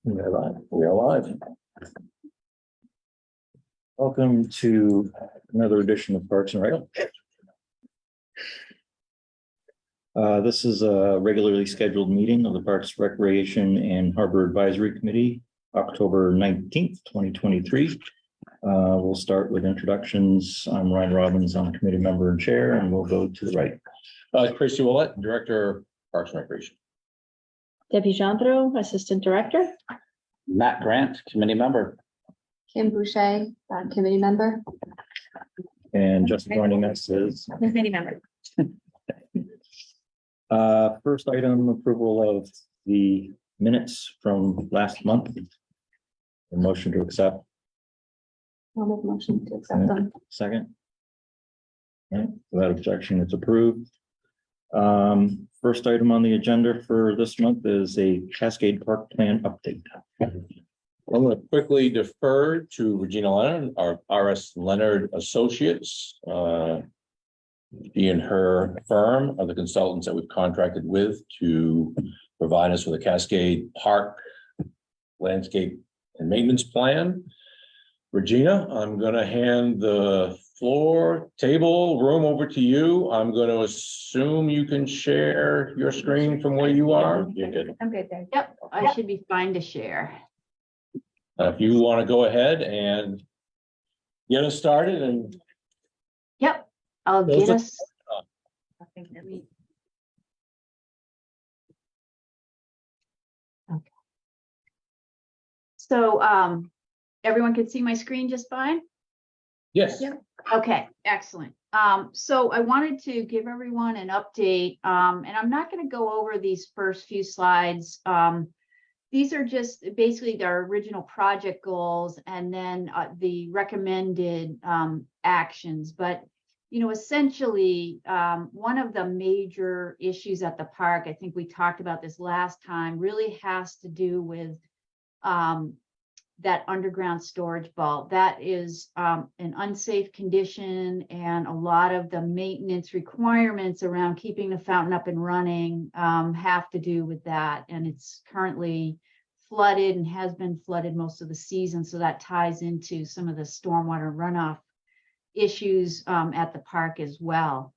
We are live. We are live. Welcome to another edition of Parks and Rec. This is a regularly scheduled meeting of the Parks, Recreation and Harbor Advisory Committee, October 19th, 2023. We'll start with introductions. I'm Ryan Robbins, I'm committee member and chair, and we'll go to the right. Tracy Willett, Director of Parks and Recreation. Debbie Gendreau, Assistant Director. Matt Grant, committee member. Kim Boucher, committee member. And just joining us is Committee member. first item, approval of the minutes from last month. A motion to accept. I'll make a motion to accept them. Second. All right, without objection, it's approved. First item on the agenda for this month is a Cascade Park Plan update. I'm going to quickly defer to Regina Leonard, our RS Leonard Associates. She and her firm are the consultants that we've contracted with to provide us with a Cascade Park landscape and maintenance plan. Regina, I'm going to hand the floor, table, room over to you. I'm going to assume you can share your screen from where you are. You're good. I'm good there. Yep, I should be fine to share. If you want to go ahead and get us started and Yep, I'll Those get are- us. I think that we. Okay. So, everyone can see my screen just fine? yes. Yep. Okay, excellent. So I wanted to give everyone an update, and I'm not going to go over these first few slides. These are just basically our original project goals and then the recommended actions. But, you know, essentially, one of the major issues at the park, I think we talked about this last time, really has to do with that underground storage vault. That is an unsafe condition, and a lot of the maintenance requirements around keeping the fountain up and running have to do with that. And it's currently flooded and has been flooded most of the season. So that ties into some of the stormwater runoff issues at the park as well.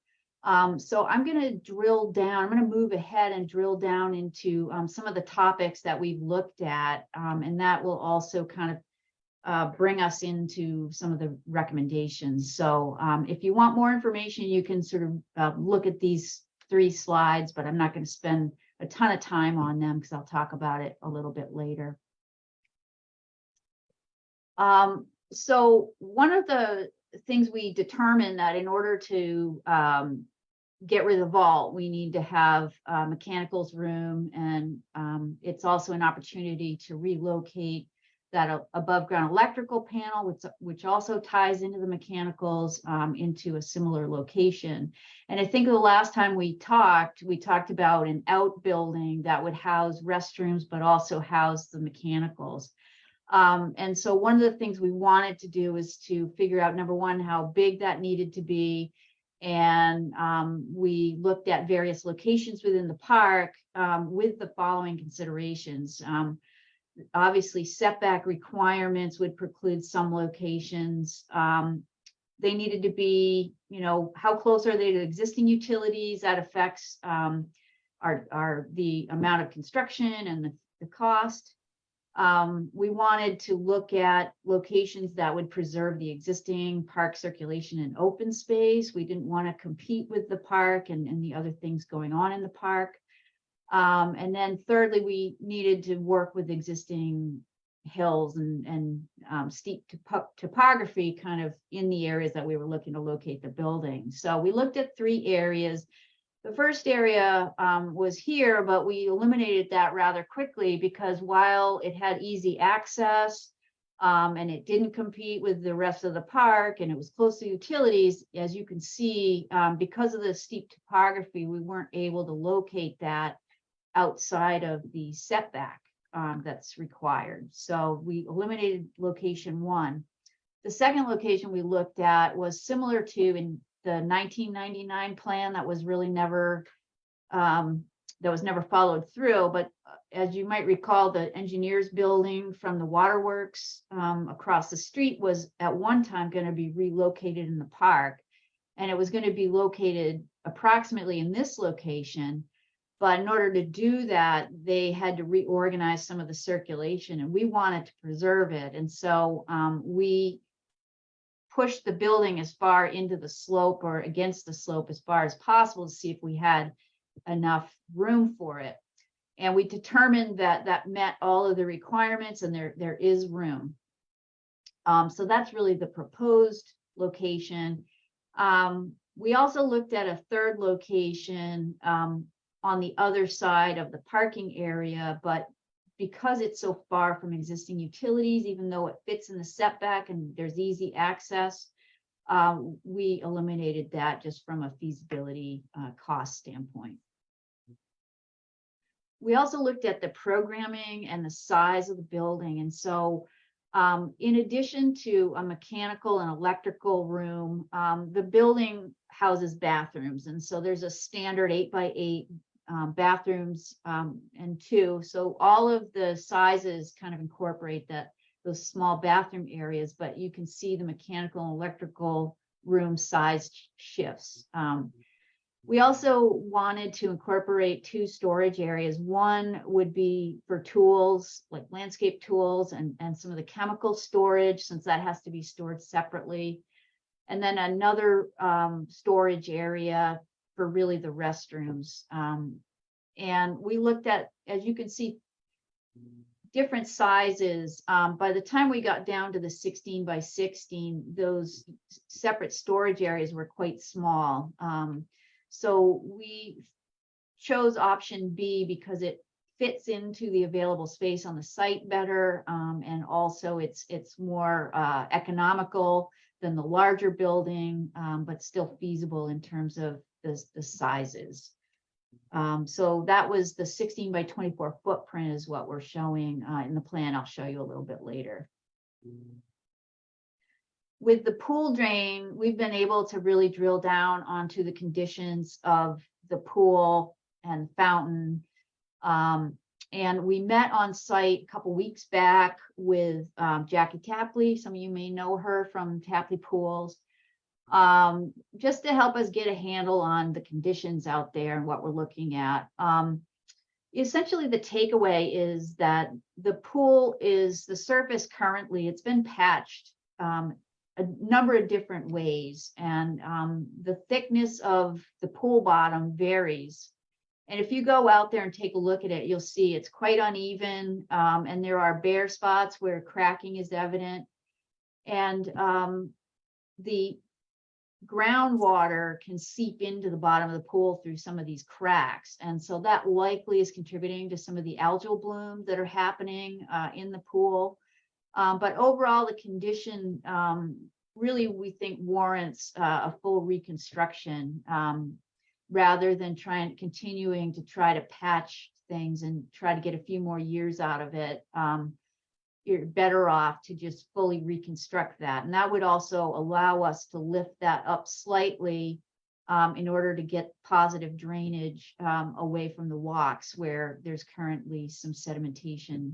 So I'm going to drill down, I'm going to move ahead and drill down into some of the topics that we've looked at, and that will also kind of bring us into some of the recommendations. So if you want more information, you can sort of look at these 3 slides, but I'm not going to spend a ton of time on them because I'll talk about it a little bit later. So one of the things we determined that in order to get rid of the vault, we need to have mechanicals room, and it's also an opportunity to relocate that above ground electrical panel, which also ties into the mechanicals into a similar location. And I think the last time we talked about an outbuilding that would house restrooms, but also house the mechanicals. And so one of the things we wanted to do is to figure out, number one, how big that needed to be. And we looked at various locations within the park with the following considerations. Obviously, setback requirements would preclude some locations. They needed to be, you know, how close are they to existing utilities? That affects the amount of construction and the cost. We wanted to look at locations that would preserve the existing park circulation and open space. We didn't want to compete with the park and the other things going on in the park. And then thirdly, we needed to work with existing hills and steep topography kind of in the areas that we were looking to locate the building. So we looked at 3 areas. The first area was here, but we eliminated that rather quickly because while it had easy access and it didn't compete with the rest of the park and it was close to utilities, as you can see, because of the steep topography, we weren't able to locate that outside of the setback that's required. So we eliminated location 1. The second location we looked at was similar to in the 1999 plan that was really never that was never followed through, but as you might recall, the engineers building from the waterworks across the street was at one time going to be relocated in the park. And it was going to be located approximately in this location. But in order to do that, they had to reorganize some of the circulation, and we wanted to preserve it. And so we pushed the building as far into the slope or against the slope as far as possible to see if we had enough room for it. And we determined that that met all of the requirements, and there is room. So that's really the proposed location. We also looked at a third location on the other side of the parking area, but because it's so far from existing utilities, even though it fits in the setback and there's easy access, we eliminated that just from a feasibility cost standpoint. We also looked at the programming and the size of the building. And so in addition to a mechanical and electrical room, the building houses bathrooms. And so there's a standard 8x8 bathrooms and 2. So all of the sizes kind of incorporate those small bathroom areas, but you can see the mechanical and electrical room size shifts. We also wanted to incorporate 2 storage areas. One would be for tools, like landscape tools and some of the chemical storage, since that has to be stored separately. And then another storage area for really the restrooms. And we looked at, as you can see, different sizes. By the time we got down to the 16 by 16, those separate storage areas were quite small. So we chose option B because it fits into the available space on the site better, and also it's more economical than the larger building, but still feasible in terms of the sizes. So that was the 16 by 24 footprint is what we're showing in the plan. I'll show you a little bit later. With the pool drain, we've been able to really drill down onto the conditions of the pool and fountain. And we met on site a couple weeks back with Jackie Tapley. Some of you may know her from Tapley Pools, just to help us get a handle on the conditions out there and what we're looking at. Essentially, the takeaway is that the pool is the surface currently, it's been patched a number of different ways, and the thickness of the pool bottom varies. And if you go out there and take a look at it, you'll see it's quite uneven, and there are bare spots where cracking is evident. And the groundwater can seep into the bottom of the pool through some of these cracks. And so that likely is contributing to some of the algal blooms that are happening in the pool. But overall, the condition really, we think, warrants a full reconstruction rather than continuing to try to patch things and try to get a few more years out of it. You're better off to just fully reconstruct that. And that would also allow us to lift that up slightly in order to get positive drainage away from the walks where there's currently some sedimentation,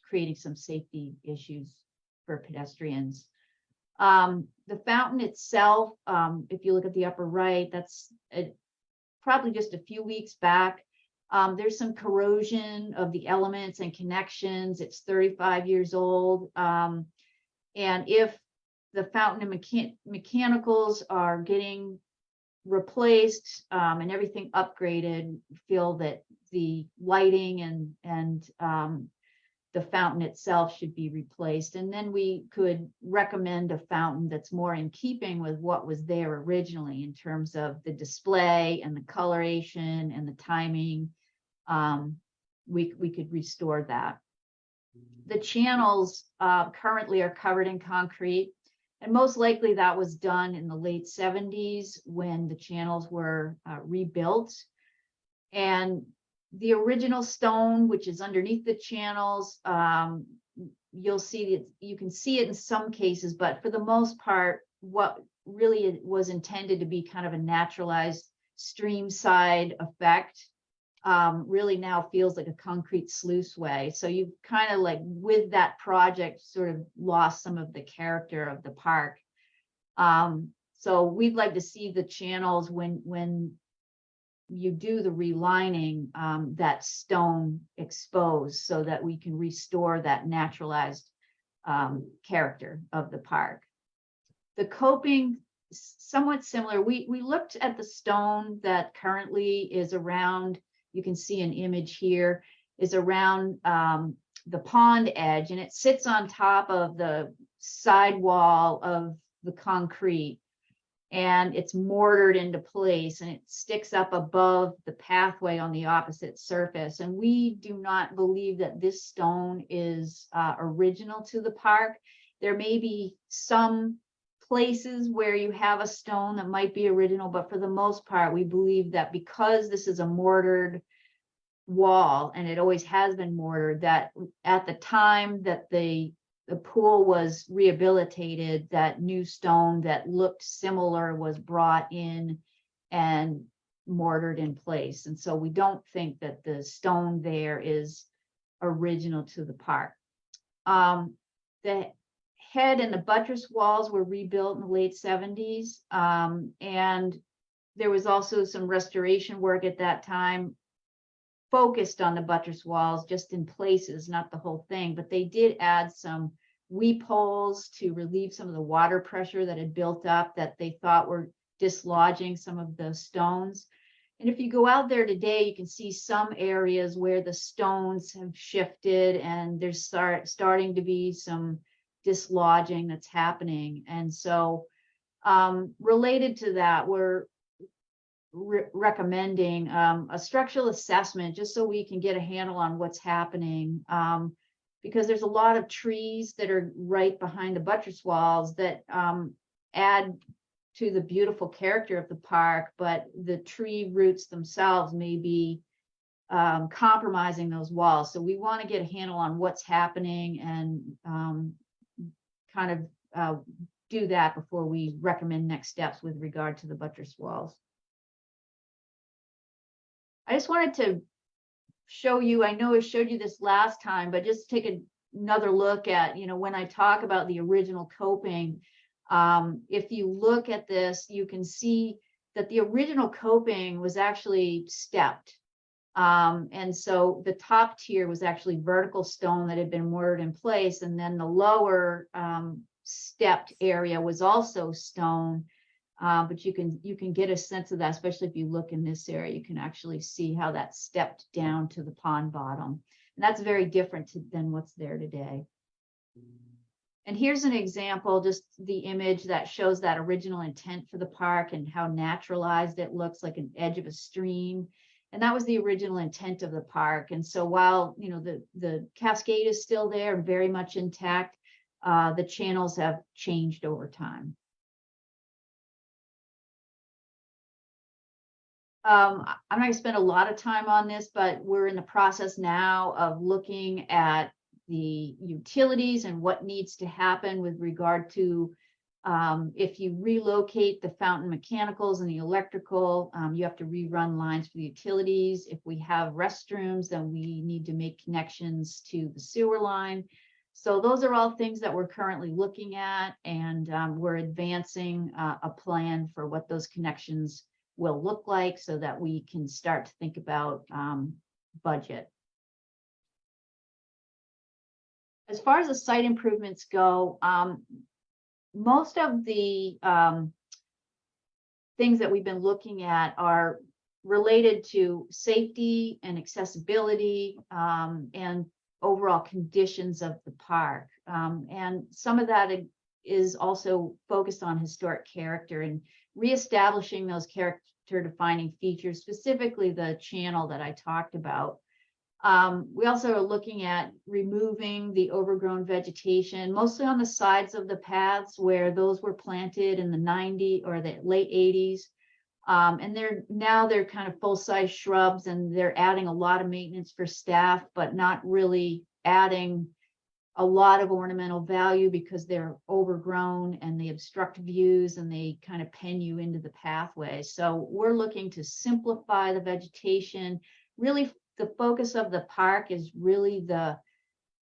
creating some safety issues for pedestrians. The fountain itself, if you look at the upper right, that's probably just a few weeks back. There's some corrosion of the elements and connections. It's 35 years old. And if the fountain and mechanicals are getting replaced and everything upgraded, feel that the lighting and the fountain itself should be replaced. And then we could recommend a fountain that's more in keeping with what was there originally in terms of the display and the coloration and the timing. We could restore that. The channels currently are covered in concrete, and most likely that was done in the late 70s when the channels were rebuilt. And the original stone, which is underneath the channels, you'll see that you can see it in some cases, but for the most part, what really was intended to be kind of a naturalized stream side effect really now feels like a concrete sluice way. So you kind of like with that project sort of lost some of the character of the park. So we'd like to see the channels when you do the relining, that stone exposed so that we can restore that naturalized character of the park. The coping, somewhat similar. We looked at the stone that currently is around, you can see an image here, is around the pond edge, and it sits on top of the sidewall of the concrete, and it's mortared into place, and it sticks up above the pathway on the opposite surface. And we do not believe that this stone is original to the park. There may be some places where you have a stone that might be original, but for the most part, we believe that because this is a mortared wall, and it always has been mortared, that at the time that the pool was rehabilitated, that new stone that looked similar was brought in and mortared in place. And so we don't think that the stone there is original to the park. The head and the buttress walls were rebuilt in the late 70s. And there was also some restoration work at that time focused on the buttress walls, just in places, not the whole thing, but they did add some weep holes to relieve some of the water pressure that had built up that they thought were dislodging some of the stones. And if you go out there today, you can see some areas where the stones have shifted and there's starting to be some dislodging that's happening. And so related to that, we're recommending a structural assessment just so we can get a handle on what's happening, because there's a lot of trees that are right behind the buttress walls that add to the beautiful character of the park, but the tree roots themselves may be compromising those walls. So we want to get a handle on what's happening and kind of do that before we recommend next steps with regard to the buttress walls. I just wanted to show you, I know I showed you this last time, but just take another look at, when I talk about the original coping, if you look at this, you can see that the original coping was actually stepped. And so the top tier was actually vertical stone that had been mortared in place. And then the lower stepped area was also stone. But you can get a sense of that, especially if you look in this area, you can actually see how that stepped down to the pond bottom. And that's very different than what's there today. And here's an example, just the image that shows that original intent for the park and how naturalized it looks, like an edge of a stream. And that was the original intent of the park. And so while, the cascade is still there and very much intact, the channels have changed over time. I'm not going to spend a lot of time on this, but we're in the process now of looking at the utilities and what needs to happen with regard to if you relocate the fountain mechanicals and the electrical, you have to rerun lines for the utilities. If we have restrooms, then we need to make connections to the sewer line. So those are all things that we're currently looking at, and we're advancing a plan for what those connections will look like so that we can start to think about budget. As far as the site improvements go, most of the things that we've been looking at are related to safety and accessibility and overall conditions of the park. And some of that is also focused on historic character and reestablishing those character defining features, specifically the channel that I talked about. We also are looking at removing the overgrown vegetation, mostly on the sides of the paths where those were planted in the 90s or the late 80s. And they're kind of full-size shrubs, and they're adding a lot of maintenance for staff, but not really adding a lot of ornamental value because they're overgrown and they obstruct views and they kind of pen you into the pathway. So we're looking to simplify the vegetation, really the focus of the park is really the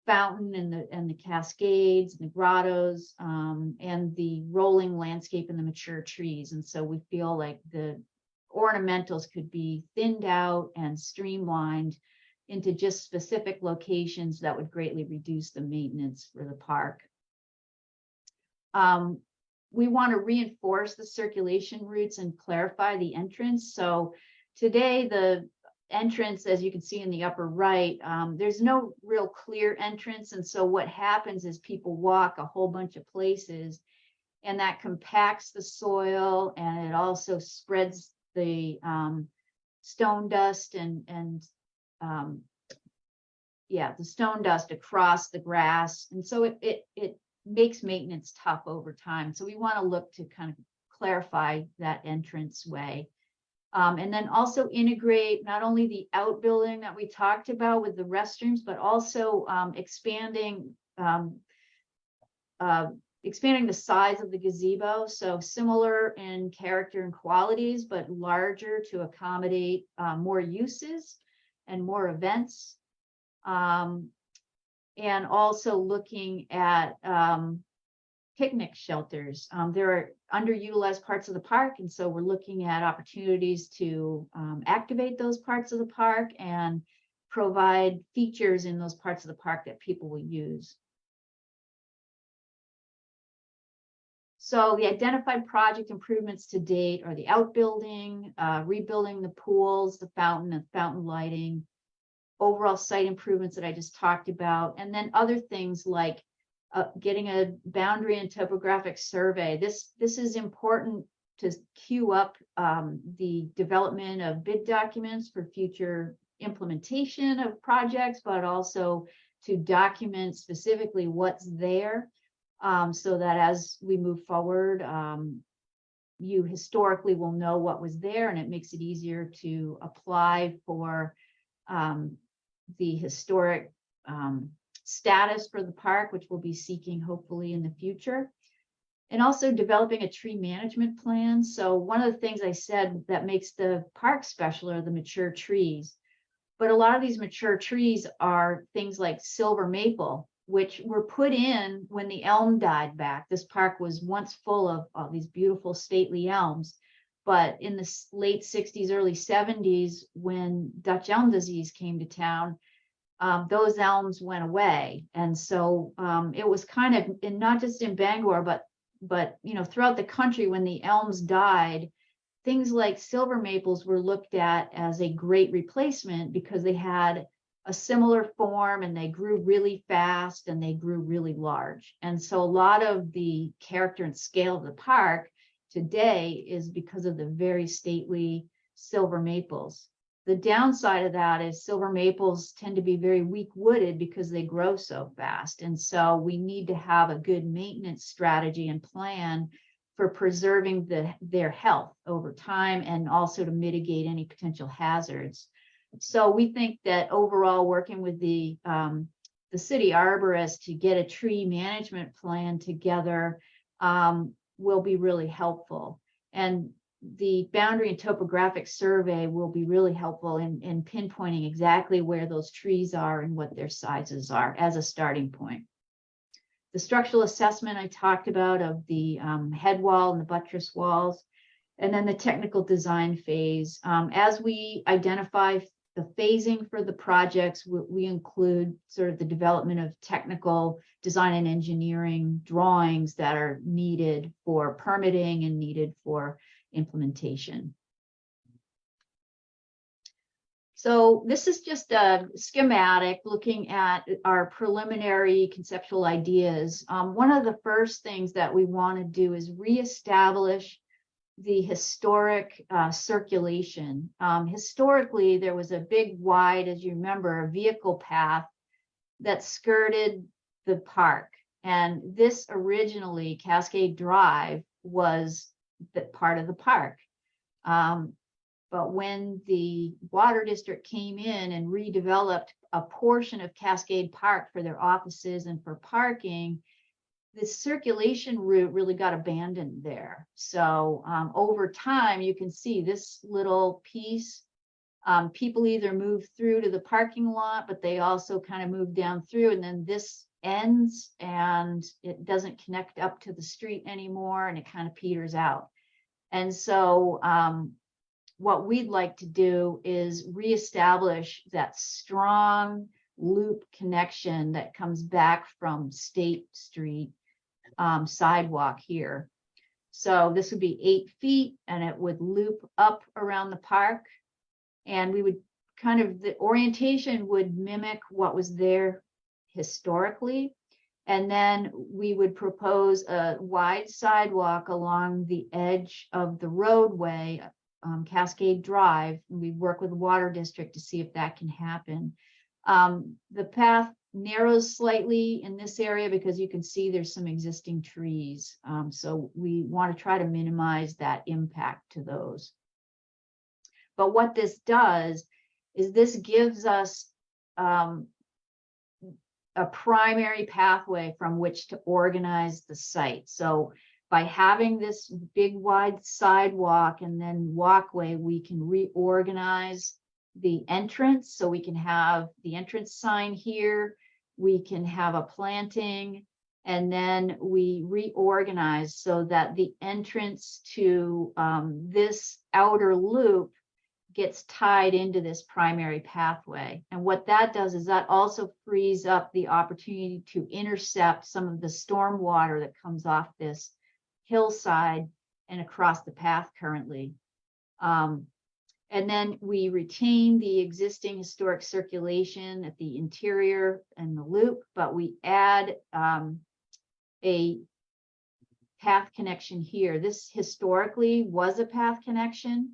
fountain and the cascades and the grottos, and the rolling landscape and the mature trees. And so we feel like the ornamentals could be thinned out and streamlined into just specific locations that would greatly reduce the maintenance for the park. We want to reinforce the circulation routes and clarify the entrance. So today, the entrance, as you can see in the upper right, there's no real clear entrance. And so what happens is people walk a whole bunch of places, and that compacts the soil, and it also spreads the stone dust and the stone dust across the grass. And so it makes maintenance tough over time. So we want to look to kind of clarify that entrance way. And then also integrate not only the outbuilding that we talked about with the restrooms, but also expanding the size of the gazebo. So similar in character and qualities, but larger to accommodate more uses and more events. And also looking at picnic shelters. There are underutilized parts of the park, and so we're looking at opportunities to activate those parts of the park and provide features in those parts of the park that people will use. So the identified project improvements to date are the outbuilding, rebuilding the pools, the fountain lighting, overall site improvements that I just talked about, and then other things like getting a boundary and topographic survey. This is important to queue up the development of bid documents for future implementation of projects, but also to document specifically what's there, so that as we move forward, you historically will know what was there, and it makes it easier to apply for the historic status for the park, which we'll be seeking hopefully in the future. And also developing a tree management plan. So one of the things I said that makes the park special are the mature trees. But a lot of these mature trees are things like silver maple, which were put in when the elm died back. This park was once full of these beautiful stately elms. But in the late 60s, early 70s, when Dutch elm disease came to town, those elms went away. And so it was kind of, and not just in Bangor, but throughout the country, when the elms died, things like silver maples were looked at as a great replacement because they had a similar form and they grew really fast and they grew really large. And so a lot of the character and scale of the park today is because of the very stately silver maples. The downside of that is silver maples tend to be very weak wooded because they grow so fast. And so we need to have a good maintenance strategy and plan for preserving their health over time, and also to mitigate any potential hazards. So we think that overall, working with the city arborist to get a tree management plan together will be really helpful. And the boundary and topographic survey will be really helpful in pinpointing exactly where those trees are and what their sizes are as a starting point. The structural assessment I talked about of the head wall and the buttress walls, and then the technical design phase. As we identify the phasing for the projects, we include sort of the development of technical design and engineering drawings that are needed for permitting and needed for implementation. So this is just a schematic looking at our preliminary conceptual ideas. One of the first things that we want to do is reestablish the historic circulation. Historically, there was a big, wide, as you remember, a vehicle path that skirted the park. And this originally, Cascade Drive, was the part of the park. But when the water district came in and redeveloped a portion of Cascade Park for their offices and for parking, the circulation route really got abandoned there. So over time, you can see this little piece People either move through to the parking lot, but they also kind of move down through, and then this ends and it doesn't connect up to the street anymore, and it kind of peters out. And so what we'd like to do is reestablish that strong loop connection that comes back from State Street sidewalk here. So this would be 8 feet and it would loop up around the park. And we would kind of, the orientation would mimic what was there historically. And then we would propose a wide sidewalk along the edge of the roadway, Cascade Drive. And we work with the Water District to see if that can happen. The path narrows slightly in this area because you can see there's some existing trees. So we want to try to minimize that impact to those. But what this does is this gives us a primary pathway from which to organize the site. So by having this big wide sidewalk and then walkway, we can reorganize the entrance. So we can have the entrance sign here, we can have a planting, and then we reorganize so that the entrance to this outer loop gets tied into this primary pathway. And what that does is that also frees up the opportunity to intercept some of the storm water that comes off this hillside and across the path currently. And then we retain the existing historic circulation at the interior and the loop, but we add a path connection here. This historically was a path connection.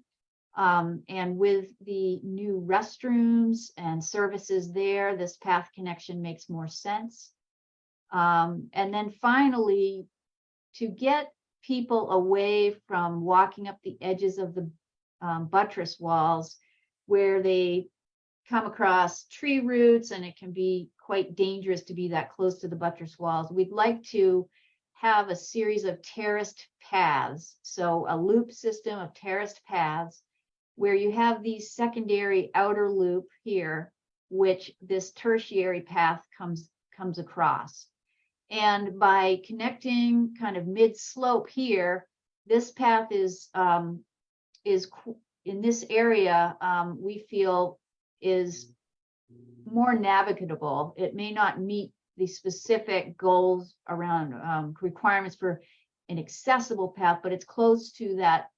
And with the new restrooms and services there, this path connection makes more sense. And then finally, to get people away from walking up the edges of the buttress walls where they come across tree roots and it can be quite dangerous to be that close to the buttress walls, we'd like to have a series of terraced paths. So a loop system of terraced paths where you have these secondary outer loop here, which this tertiary path comes across. And by connecting kind of mid-slope here, this path is in this area, we feel is more navigable. It may not meet the specific goals around requirements for an accessible path, but it's close to that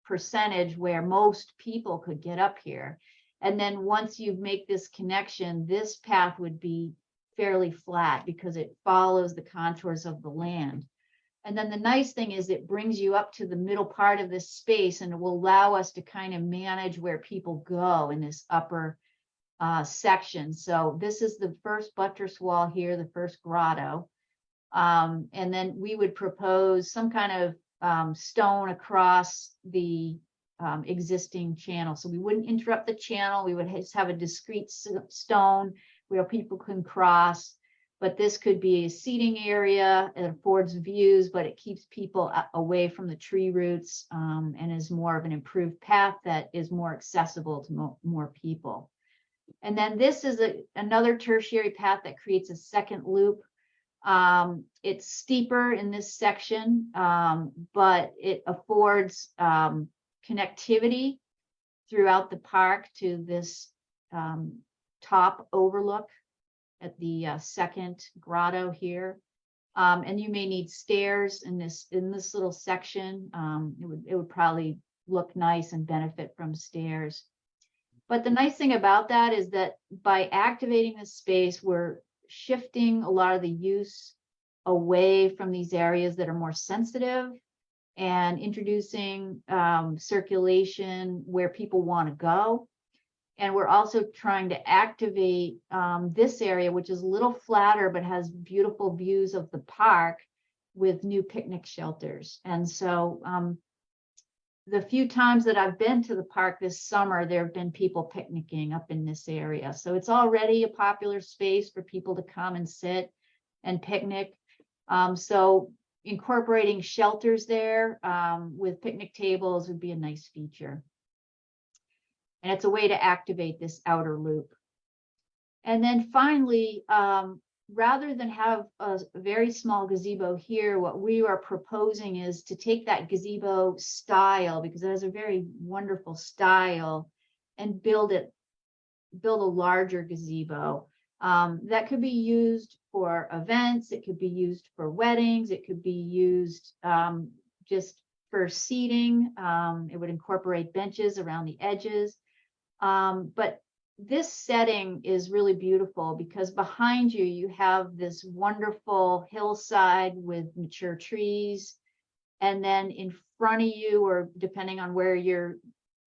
percentage where most people could get up here. And then once you make this connection, this path would be fairly flat because it follows the contours of the land. And then the nice thing is it brings you up to the middle part of this space and it will allow us to kind of manage where people go in this upper section. So this is the first buttress wall here, the first grotto. And then we would propose some kind of stone across the existing channel. So we wouldn't interrupt the channel. We would just have a discrete stone where people can cross. But this could be a seating area. It affords views, but it keeps people away from the tree roots and is more of an improved path that is more accessible to more people. And then this is another tertiary path that creates a second loop. It's steeper in this section, but it affords connectivity throughout the park to this top overlook at the second grotto here. And you may need stairs in this little section. It would probably look nice and benefit from stairs. But the nice thing about that is that by activating this space, we're shifting a lot of the use away from these areas that are more sensitive and introducing circulation where people want to go. And we're also trying to activate this area, which is a little flatter, but has beautiful views of the park with new picnic shelters. And so the few times that I've been to the park this summer, there have been people picnicking up in this area. So it's already a popular space for people to come and sit and picnic. So incorporating shelters there with picnic tables would be a nice feature. And it's a way to activate this outer loop. And then finally, rather than have a very small gazebo here, what we are proposing is to take that gazebo style, because it has a very wonderful style, and build a larger gazebo that could be used for events. It could be used for weddings. It could be used just for seating. It would incorporate benches around the edges. But this setting is really beautiful because behind you, you have this wonderful hillside with mature trees. And then in front of you, or depending on where you're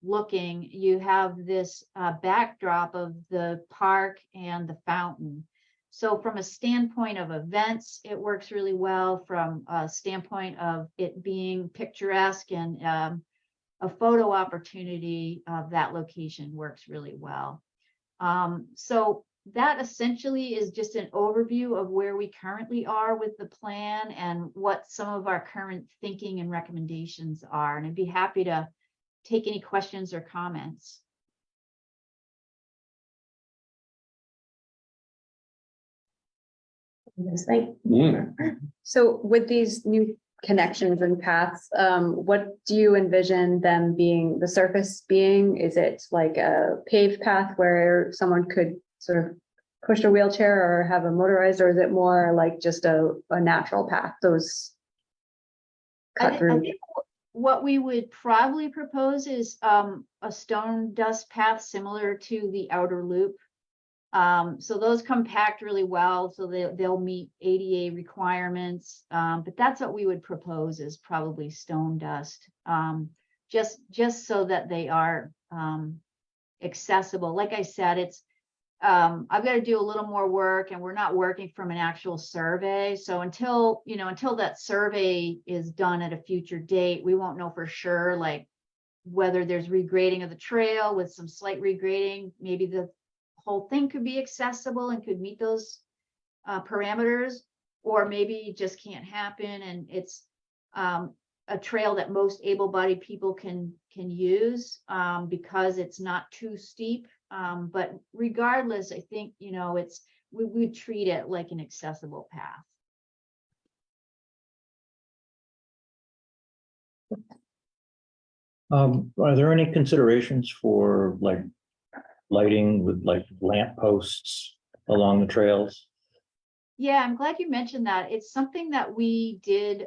looking, you have this backdrop of the park and the fountain. So from a standpoint of events, it works really well. From a standpoint of it being picturesque and a photo opportunity of that location works really well. So that essentially is just an overview of where we currently are with the plan and what some of our current thinking and recommendations are. And I'd be happy to take any questions or comments. Yes, thank- Mm. So with these new connections and paths, what do you envision them being, the surface being? Is it like a paved path where someone could sort of push a wheelchair or have a motorized, or is it more like just a natural path, those cut I through? think what we would probably propose is a stone dust path similar to the outer loop. So those compact really well, so they'll meet ADA requirements. But that's what we would propose, is probably stone dust, just so that they are accessible. Like I said, it's I've got to do a little more work, and we're not working from an actual survey. So until that survey is done at a future date, we won't know for sure, like whether there's regrading of the trail with some slight regrading. Maybe the whole thing could be accessible and could meet those parameters, or maybe it just can't happen and it's a trail that most able-bodied people can use because it's not too steep. But regardless, I think we would treat it like an accessible path. Are there any considerations for like lighting with like lamp posts along the trails? Yeah, I'm glad you mentioned that. It's something that we did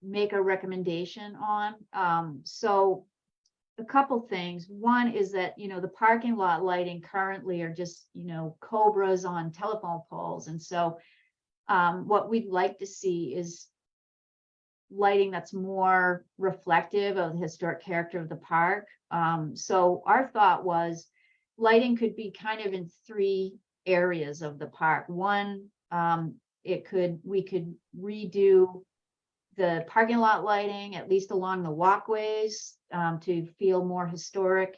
make a recommendation on. So a couple things. One is that, the parking lot lighting currently are just, cobras on telephone poles. And so what we'd like to see is lighting that's more reflective of the historic character of the park. So our thought was lighting could be kind of in three areas of the park. One, we could redo the parking lot lighting, at least along the walkways, to feel more historic.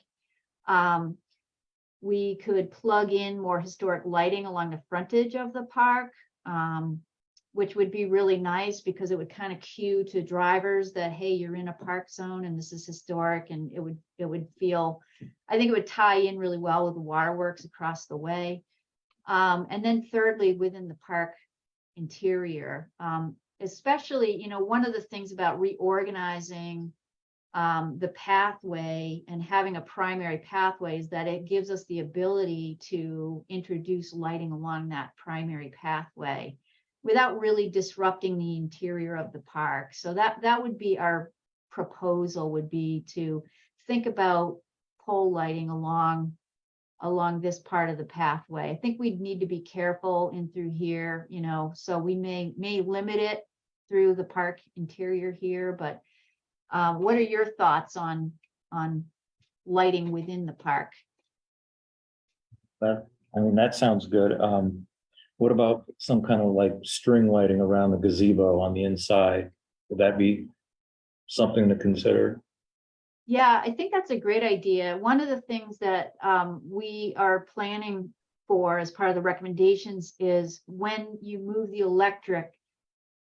We could plug in more historic lighting along the frontage of the park, which would be really nice because it would kind of cue to drivers that, hey, you're in a park zone and this is historic, and it would feel, I think it would tie in really well with the waterworks across the way. And then thirdly, within the park interior, especially, one of the things about reorganizing the pathway and having a primary pathway is that it gives us the ability to introduce lighting along that primary pathway without really disrupting the interior of the park. So that would be our proposal, would be to think about pole lighting along this part of the pathway. I think we'd need to be careful in through here, so we may limit it through the park interior here, but what are your thoughts on lighting within the park? That sounds good. What about some kind of like string lighting around the gazebo on the inside? Would that be something to consider? Yeah, I think that's a great idea. One of the things that we are planning for as part of the recommendations is when you move the electric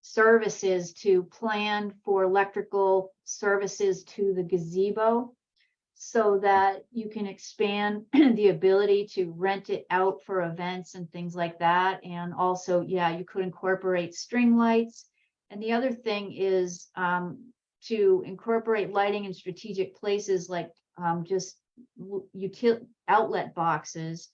services, to plan for electrical services to the gazebo. so that you can expand the ability to rent it out for events and things like that. And also, yeah, you could incorporate string lights. And the other thing is to incorporate lighting in strategic places like just outlet boxes.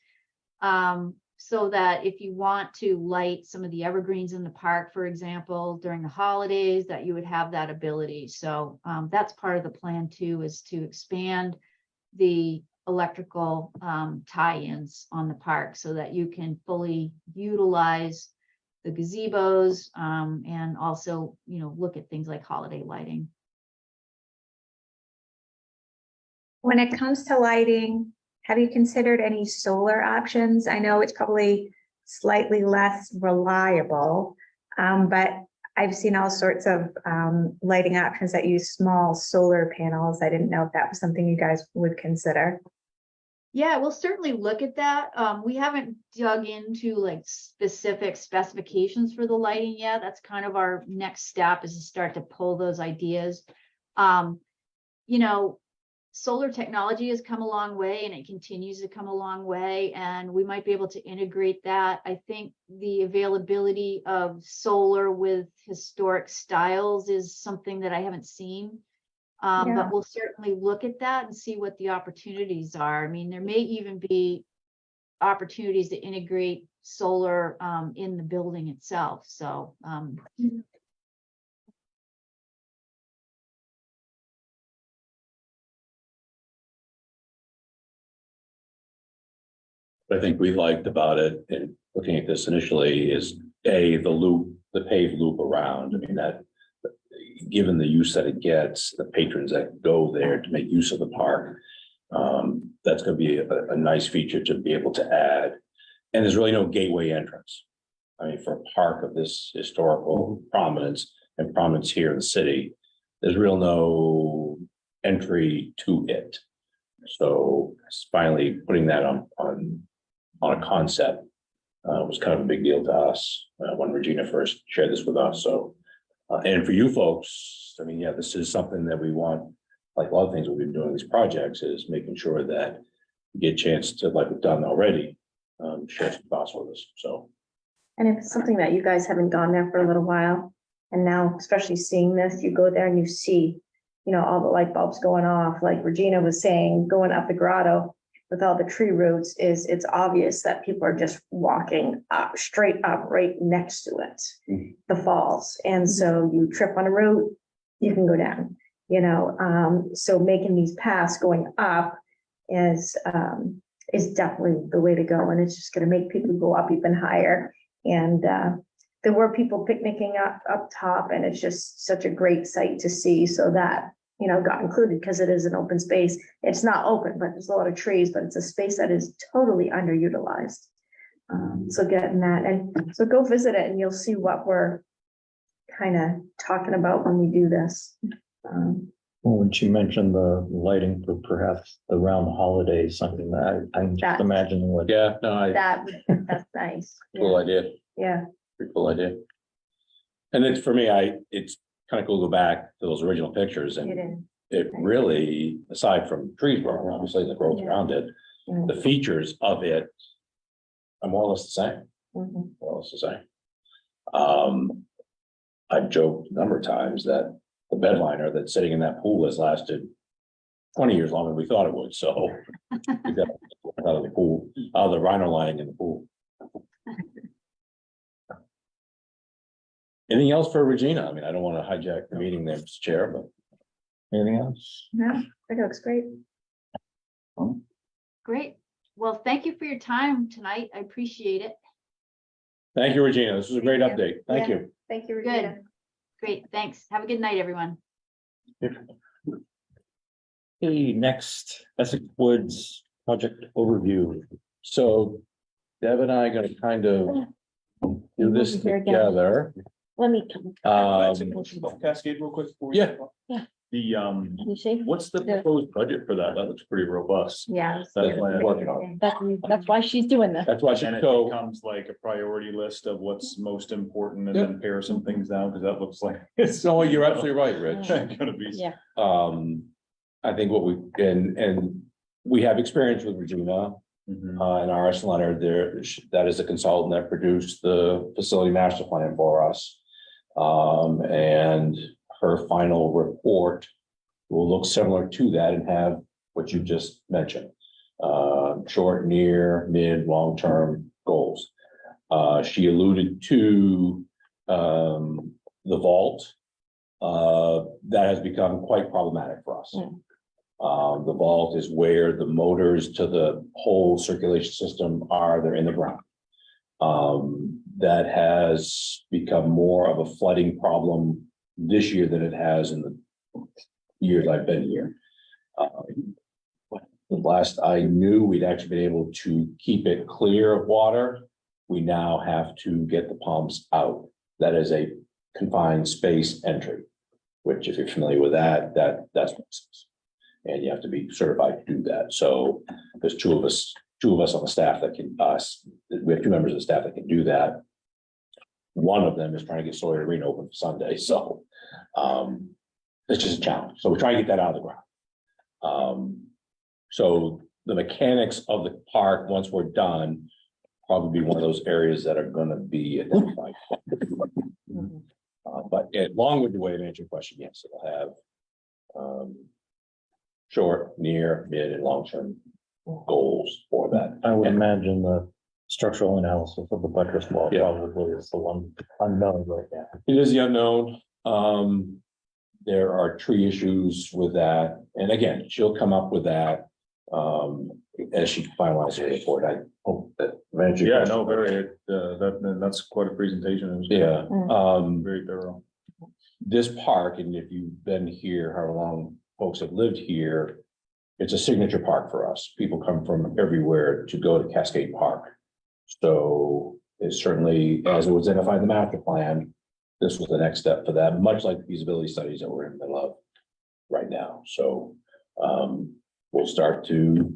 So that if you want to light some of the evergreens in the park, for example, during the holidays, that you would have that ability. So that's part of the plan too, is to expand the electrical tie-ins on the park so that you can fully utilize the gazebos and also, look at things like holiday lighting. When it comes to lighting, have you considered any solar options? I know it's probably slightly less reliable, but I've seen all sorts of lighting options that use small solar panels. I didn't know if that was something you guys would consider. Yeah, we'll certainly look at that. We haven't dug into like specific specifications for the lighting yet. That's kind of our next step, is to start to pull those ideas. Solar technology has come a long way and it continues to come a long way, and we might be able to integrate that. I think the availability of solar with historic styles is something that I haven't seen. Yeah. But we'll certainly look at that and see what the opportunities are. I mean, there may even be opportunities to integrate solar in the building itself. So What I think we liked about it, and looking at this initially, is the loop, the paved loop around. I mean, that, given the use that it gets, the patrons that go there to make use of the park, that's gonna be a nice feature to be able to add. And there's really no gateway entrance. I mean, for a park of this historical prominence and prominence here in the city, there's real no entry to it. So finally putting that on a concept was kind of a big deal to us when Regina first shared this with us. So, and for you folks, I mean, yeah, this is something that we want, like a lot of things we've been doing these projects, is making sure that you get a chance to, like we've done already, share some thoughts with us. So. And if it's something that you guys haven't gone there for a little while, and now especially seeing this, you go there and you see, all the light bulbs going off, like Regina was saying, going up the grotto with all the tree roots, it's obvious that people are just walking up, straight up right next to it, the falls. And so you trip on a root, you can go down, so making these paths going up is definitely the way to go. And it's just going to make people go up even higher. And there were people picnicking up top, and it's just such a great sight to see. So that, got included because it is an open space. It's not open, but there's a lot of trees, but it's a space that is totally underutilized. So getting that, and so go visit it and you'll see what we're kind of talking about when we do this. Well, when she mentioned the lighting for perhaps around the holidays, something that I'm just imagining what. Yeah, no, That's nice. cool idea, Yeah. pretty cool idea. And it's, for me, it's kind of cool to go back to those original pictures, It and is. it really, aside from trees growing, obviously the growth Yeah. around it, Mhm. the features of it are more or less the same, Mhm. more or less the same. I've joked a number of times that the bedliner that's sitting in that pool has lasted 20 years longer than we thought it would, so. We got out of the pool, out of the rhino lining in the pool. Anything else for Regina? I mean, I don't want to hijack the meeting there, Mr. Chair, but. Anything else? Yeah, that looks great. great. Well, thank you for your time tonight. I appreciate it. Thank you, Regina. This was a great Thank you. update. Thank Yeah. you. Thank you, Regina. Good. Great. Thanks. Have a good night, everyone. Okay, next, Essex Woods project overview. So Deb and I are gonna kind of do this Here again. together. Let me, Cascade real quick. before we Yeah. move on. Yeah. The, can you see? what's the Yeah. proposed budget for that? That looks pretty robust. Yeah. That's why I'm working on That's why she's doing this. That's why she, And it so, becomes like a priority list of what's most important and Yep. then pare some things down, because that looks like it's. so you're absolutely right, Rich. Gonna be. Yeah. I think what we, and we have experience with Regina, Mhm. and RS Leonard there, that is a consultant that produced the facility master plan for us. And her final report will look similar to that and have what you just mentioned. Short, near, mid, long-term goals. She alluded to, the vault. That has become quite problematic for us. The vault is where the motors to the whole circulation system are, they're in the ground. That has become more of a flooding problem this year than it has in the years I've been here. The last I knew, we'd actually been able to keep it clear of water. We now have to get the pumps out. That is a confined space entry, which if you're familiar with that, that's process. And you have to be certified to do that. So there's two of us on the staff that can, we have 2 members of the staff that can do that. One of them is trying to get Sawyer Arena open for Sunday, so it's just a challenge. So we're trying to get that out of the ground. So the mechanics of the park, once we're done, probably be one of those areas that are gonna be identified. But long-winded way to answer your question, yes, it'll have short, near, mid, and long-term goals for that. I would imagine the structural analysis of the buttress wall Yeah. probably is the one unknown right now. It is the unknown. There are tree issues with that. And again, she'll come up with that as she finalizes her report. I hope that. answered your Yeah, question. no, very, that's quite a presentation. It was Yeah, Very thorough. this park, and if you've been here, however long folks have lived here, it's a signature park for us. People come from everywhere to go to Cascade Park. So it's certainly, as it was identified in the master plan, this was the next step for that, much like the feasibility studies that we're in the middle of right now. So we'll start to,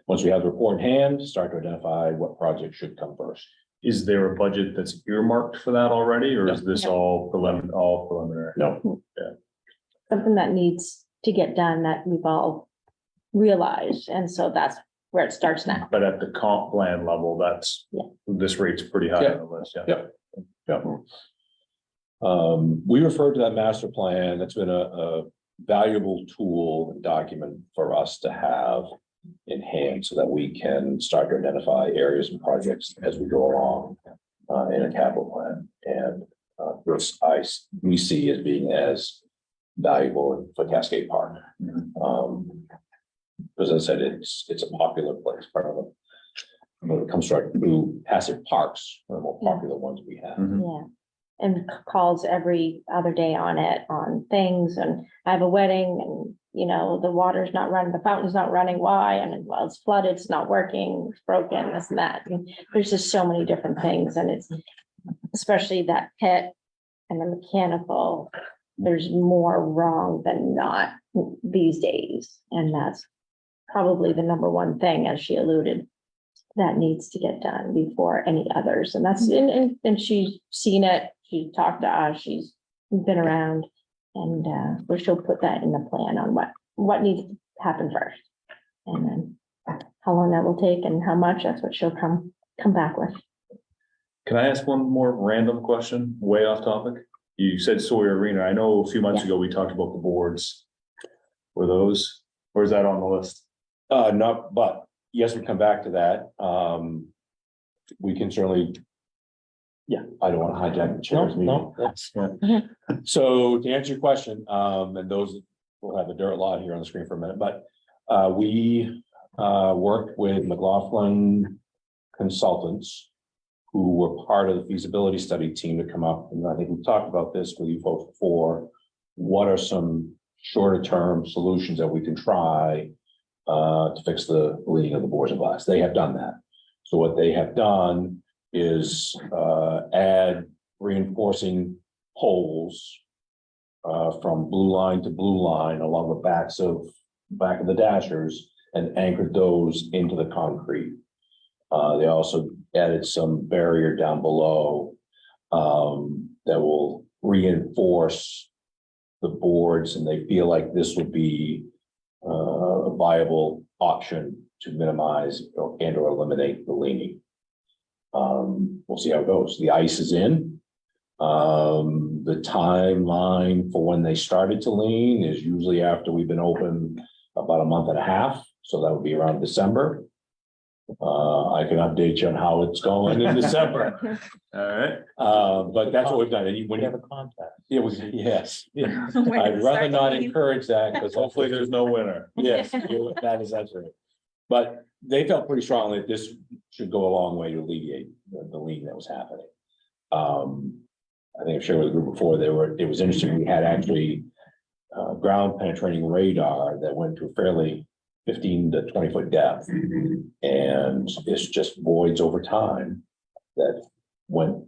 once we have the report in hand, start to identify what projects should come first. Is there a budget that's earmarked for that already, or is this all preliminary? No, Something that needs to get done that we've all realized, and so that's where it starts now. But at the comp plan level, that's, Yeah. this rate's pretty high on the list, yeah. Yeah. We referred to that master plan. That's been a valuable tool and document for us to have in hand so that we can start to identify areas and projects as we go along in a capital plan. And this we see as being as valuable for Cascade Park. Because as I said, it's a popular place, part of them. When it comes to passive parks, one of the more popular ones we have. Mhm. Yeah. And calls every other day on it, on things, and I have a wedding and, you know, the water's not running, the fountain's not running, why? And well, it's flooded, it's not working, it's broken, this and that. And there's just so many different things, and it's especially that pit and the mechanical, there's more wrong than not these days. And that's probably the number one thing, as she alluded, that needs to get done before any others. And that's, and she's seen it, she talked to us, she's been around, and where she'll put that in the plan on what needs to happen first. And then how long that will take and how much, that's what she'll come back with. Can I ask one more random question, way off topic? You said Sawyer Arena. I know a few months ago, we talked about the boards. Were those, or is that on the list? Not, but yes, we come back to that. We can certainly. Yeah, I don't want to hijack the chair's meeting. No, that's, So to answer your question, and those, we'll have a dirt lot here on the screen for a minute, but we worked with McLaughlin Consultants, who were part of the feasibility study team to come up, and I think we've talked about this with you folks before. What are some shorter term solutions that we can try to fix the leaking of the boards and glass? They have done that. So what they have done is add reinforcing poles from blue line to blue line along the back of the dashers and anchored those into the concrete. They also added some barrier down below that will reinforce the boards, and they feel like this would be a viable option to minimize and or eliminate the leaning. We'll see how it goes. The ice is in. The timeline for when they started to lean is usually after we've been open about a month and a half, so that would be around December. I can update you on how it's going in December. All right. But that's what we've done. And when you have a contact. It was, yes. I'd rather not encourage that because Hopefully there's no winner. Yes, that is absolutely. But they felt pretty strongly that this should go a long way to alleviate the lean that was happening. I think I've shared with the group before, it was interesting, we had actually ground penetrating radar that went to a fairly 15 to 20 foot depth. And it's just voids over time that went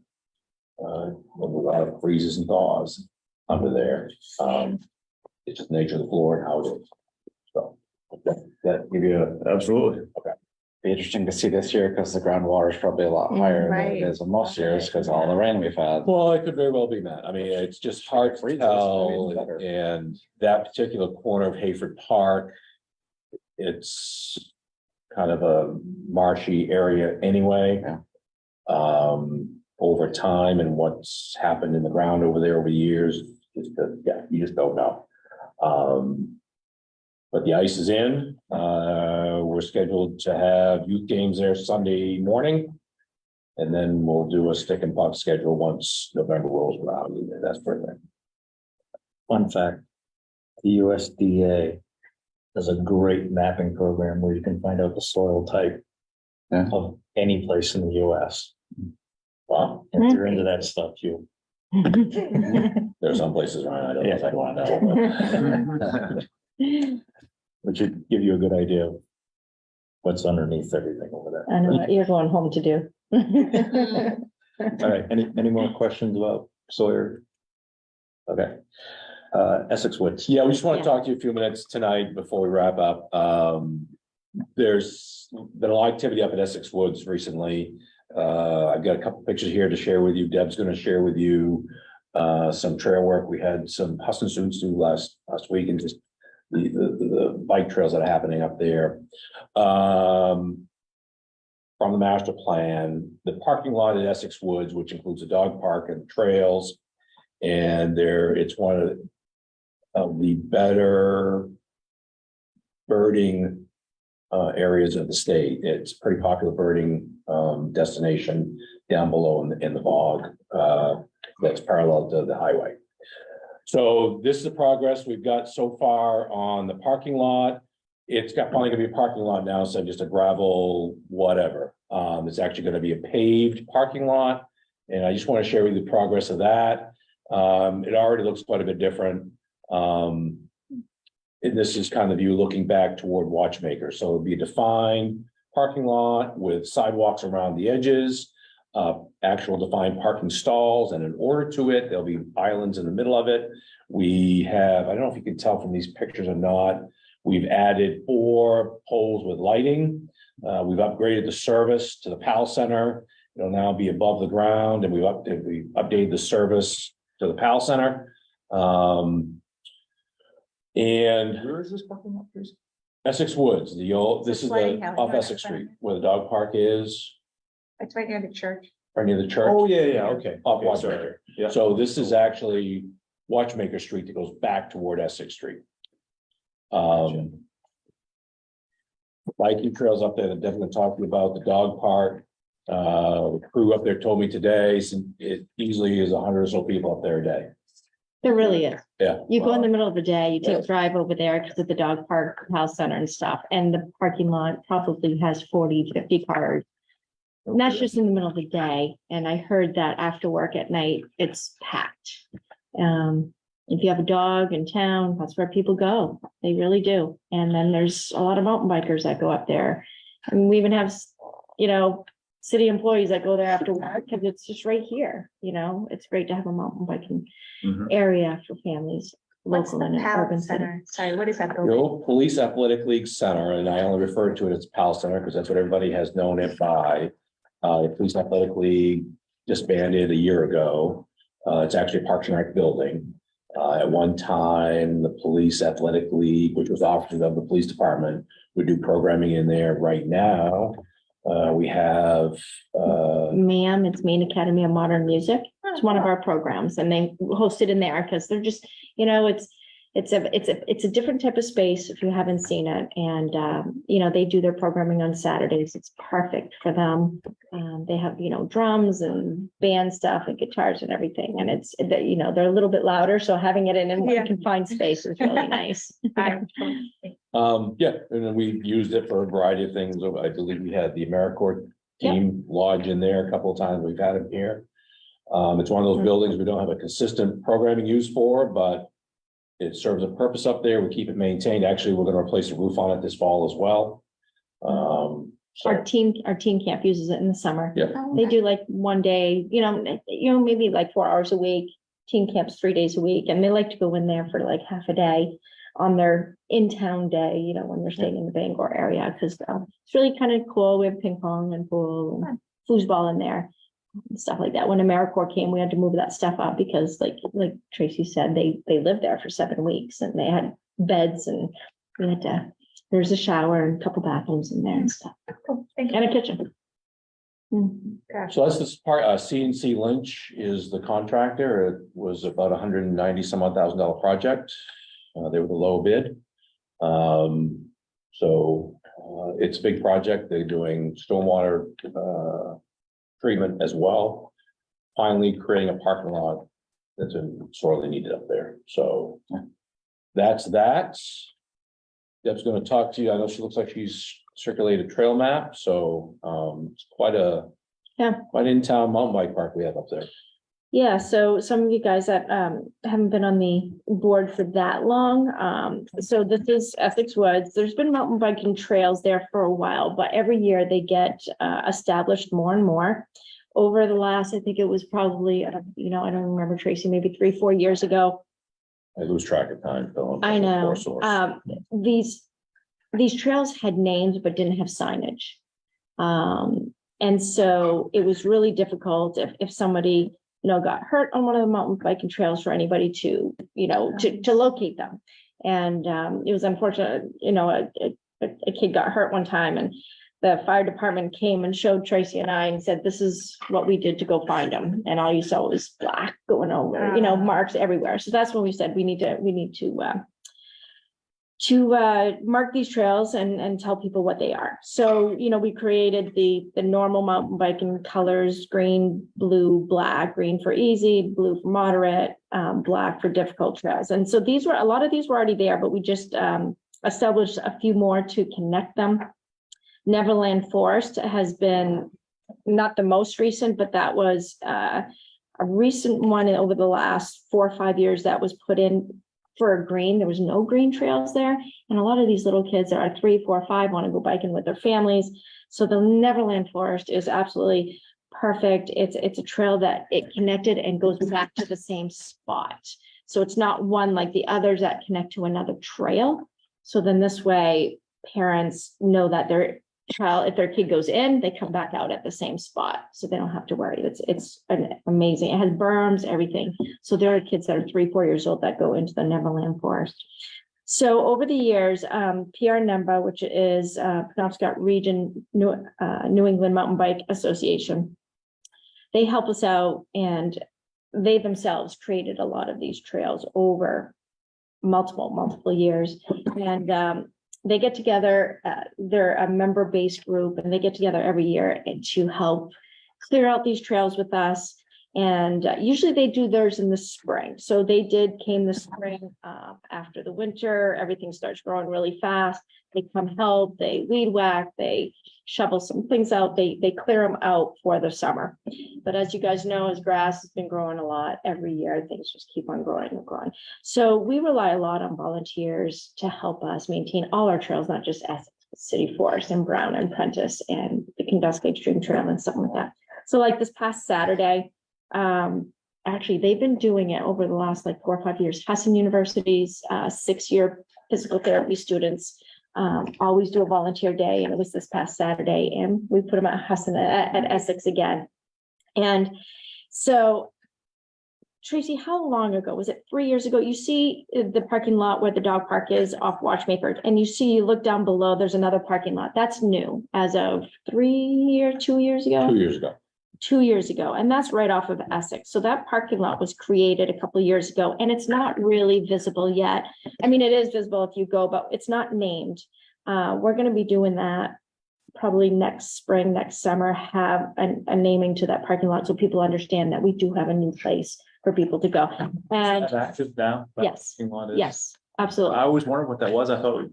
with a lot of freezes and thaws under there. It's just nature of the floor and how it is. So that give you a. Absolutely. Be interesting to see this year because the groundwater is probably a lot higher than Right. it is in most years because all the rain we've had. Well, it could very well be, Matt. I mean, it's just hard to Freezes, tell. maybe better. And that particular corner of Hayford Park, it's kind of a marshy area anyway. Yeah. Over time and what's happened in the ground over there over years, you just don't know. But the ice is in. We're scheduled to have youth games there Sunday morning. And then we'll do a stick and puck schedule once November rolls around. That's pretty much. Fun fact, the USDA does a great mapping program where you can find out the soil type Yeah. of any place in the US. Wow, If you're into that stuff, you. there are some places around, I don't know if I want to know. Which should give you a good idea of what's underneath everything over there. I know what you're going home to do. All right, any more questions about Sawyer? Okay. Essex Woods. Yeah, we just want Yeah. to talk to you a few minutes tonight before we wrap up. There's been a lot of activity up at Essex Woods recently. I've got a couple pictures here to share with you. Deb's going to share with you some trail work. We had some Huston students do last week and just the bike trails that are happening up there. From the master plan, the parking lot at Essex Woods, which includes a dog park and trails. And it's one of the better birding areas of the state. It's a pretty popular birding destination down below in the bog that's parallel to the highway. So this is the progress we've got so far on the parking lot. It's probably gonna be a parking lot now, so just a gravel, whatever. It's actually gonna be a paved parking lot. And I just want to share with you the progress of that. It already looks quite a bit different. And this is kind of you looking back toward Watchmaker. So it'll be a defined parking lot with sidewalks around the edges, actual defined parking stalls, and in order to it, there'll be islands in the middle of it. We have, I don't know if you can tell from these pictures or not, we've added 4 poles with lighting. We've upgraded the service to the PAL Center. It'll now be above the ground, and we updated the service to the PAL Center. And Where is this parking lot, please? Essex Woods, this is off Essex Street, where the dog park is, It's right near the church. right near the church. Oh, yeah, okay. Off Okay, sorry. Watchmaker. Yeah. So this is actually Watchmaker Street that goes back toward Essex Street. Biking trails up there that definitely talked about the dog park. The crew up there told me today, it easily is 100 or so people up there a day. There really is. Yeah. You go in the middle of the day, you Yeah. take a drive over there because of the dog park, house center and stuff, and the parking lot probably has 40, 50 cars. And that's just in the middle of the day, and I heard that after work at night, it's packed. If you have a dog in town, that's where people go. They really do. And then there's a lot of mountain bikers that go up there. And we even have, city employees that go there after work because it's just right here, it's great to have a mountain biking Mhm. area for families, What's local the and in PAL urban city. Center? Sorry, what is that The building? old Police Athletic League Center, and I only refer to it as PAL Center because that's what everybody has known it by. The Police Athletic League disbanded a year ago. It's actually a Parks and Rec building. At one time, the Police Athletic League, which was offices of the police department, would do programming in there. Right now, we have, Ma'am, it's Maine Academy of Modern Music. It's one of our programs and they host it in there because they're just, you know, it's a different type of space if you haven't seen it. And, you know, they do their programming on Saturdays. It's perfect for them. They have, you know, drums and band stuff and guitars and everything. And it's that, you know, they're a little bit louder. So having it in Yeah. one confined space is really nice. yeah, and then we used it for a variety of things. I believe we had the AmeriCorps team lodge in there a couple of times. We've had it here. It's one of those buildings we don't have a consistent programming use for, but it serves a purpose up there. We keep it maintained. Actually, we're gonna replace the roof on it this fall as well. Our teen camp uses it in the summer. Yeah. They do like one day, you know, maybe like 4 hours a week. Teen camp's 3 days a week, and they like to go in there for like half a day on their in-town day, you know, when they're staying in the Bangor area, because it's really kind of cool. We have ping pong and pool and foosball in there and stuff like that. When AmeriCorps came, we had to move that stuff up because like Tracy said, they lived there for 7 weeks and they had beds and we had to, there's a shower and a couple bathrooms in there and stuff, Cool, thank you. and a kitchen. Mhm. So that's this part, CNC Lynch is the contractor. It was about $190,000 project. They were the low bid. It's a big project. They're doing stormwater, treatment as well. Finally creating a parking lot that's sorely needed up there. So that's that. Deb's gonna talk to you. I know she looks like she's circulated a trail map, so it's quite in-town mountain bike park we have up there. Yeah, so some of you guys that haven't been on the board for that long, so this is Essex Woods. There's been mountain biking trails there for a while, but every year they get established more and more. Over the last, I think it was probably, you know, I don't remember, Tracy, maybe 3-4 years ago. I lose track of time, Phil. I know. Poor source. These trails had names but didn't have signage. And so it was really difficult if somebody, you know, got hurt on one of the mountain biking trails for anybody to, you know, to locate them. And it was unfortunate, you know, a kid got hurt one time and the fire department came and showed Tracy and I and said, this is what we did to go find him. And all you saw was black going over, you know, marks everywhere. So that's when we said we need to mark these trails and tell people what they are. So, you know, we created the normal mountain biking colors: green, blue, black. Green for easy, blue for moderate, black for difficult trails. And so a lot of these were already there, but we just established a few more to connect them. Neverland Forest has been not the most recent, but that was a recent one over the last 4 or 5 years that was put in for a green. There was no green trails there. And a lot of these little kids that are 3, 4, 5 want to go biking with their families. So the Neverland Forest is absolutely perfect. It's a trail that it connected and goes back to the same spot. So it's not one like the others that connect to another trail. So then this way parents know that their child, if their kid goes in, they come back out at the same spot. So they don't have to worry. It's amazing. It has berms, everything. So there are kids that are 3, 4 years old that go into the Neverland Forest. So over the years, PR NEMBA, which is Penobscot Region New England Mountain Bike Association, they help us out, and they themselves created a lot of these trails over multiple years. And they get together, they're a member-based group, and they get together every year to help clear out these trails with us. And usually they do theirs in the spring. So they came this spring after the winter, everything starts growing really fast. They come help, they weed whack, they shovel some things out, they clear them out for the summer. But as you guys know, as grass has been growing a lot every year, things just keep on growing and growing. So we rely a lot on volunteers to help us maintain all our trails, not just Essex, but City Forest and Brown and Prentice and the Kenduskeag Extreme Trail and stuff like that. So like this past Saturday, actually they've been doing it over the last like 4 or 5 years. Husson University's 6-year physical therapy students always do a volunteer day, and it was this past Saturday, and we put them at Husson at Essex again. And so Tracy, how long ago? Was it 3 years ago? You see the parking lot where the dog park is off Watchmaker, and you look down below, there's another parking lot. That's new as of 2 years ago. 2 years ago. 2 years ago, and that's right off of Essex. So that parking lot was created a couple of years ago, and it's not really visible yet. I mean, it is visible if you go, but it's not named. We're gonna be doing that probably next spring, next summer, have a naming to that parking lot so people understand that we do have a new place for people to go. And Is that active now? That yes, parking lot is? yes, absolutely. I always wondered what that was. I thought,